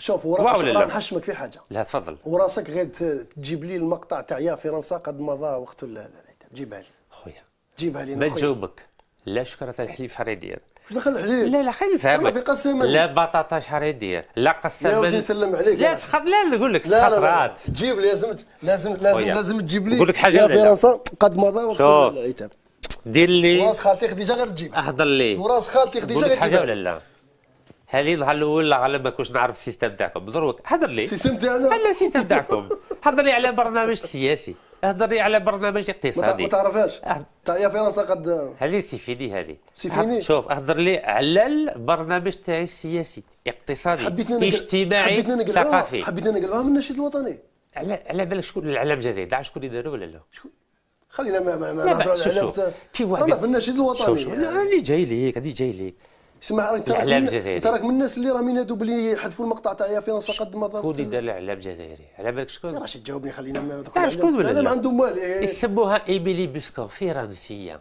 شوف ولا راه لا؟ نحشمك في حاجه. لا تفضل وراسك غير تجيب لي المقطع تاع يا فرنسا قد مضى وقت جيبها لي. خويا جيبها لي ما خويا. نجاوبك. لا شكرة الحليب شحال يدير؟ واش دخل الحليب؟ لا خليني والله نفهمك. في قسما. لا بطاطا شحال يدير؟ لا يا قسما. ودي نسلم عليك. لا نقول لك لا خطرات. تجيب لي لازم تجيب لي نقول لك حاجة يا ولا لا؟ فرنسا قد مضى وقت شوف. العتاب. دير لي وراس خالتي خديجه غير تجيبها. اهضر لي. وراس خالتي خديجه نقول غير لك حاجه تجيبها. ولا لا؟ هذه النهار الاول على ما كنتش نعرف السيستم تاعكم دروك هضر لي. السيستم تاعنا. لا السيستم تاعكم. هضر لي على برنامج سياسي، هضر لي على برنامج اقتصادي. ما تعرفهاش تاع يا فرنسا قد. هذه سيفيني هذه. سيفيني. شوف اهضر لي على البرنامج تاعي السياسي، اقتصادي، اجتماعي، ثقافي. حبيت نقلوها من النشيد الوطني. على بالك شكون العلم الجزائري؟ تعرف شكون اللي داروا ولا لا؟ خلينا ما لا نهضروا على شوف كي واحد رانا في النشيد الوطني. شوف اللي جاي ليك هذه جاي ليك. اسمع انت راك من الناس اللي راه من هادو بلي يحذفوا المقطع تاع يا فرنسا قد مضى. شكون اللي دار الاعلام الجزائري؟ على بالك شكون؟ راه تجاوبني خلينا ما تعرف شكون ولا لا؟ انا ما عندهم والو. يسموها ايميلي بوسكون فرنسيه.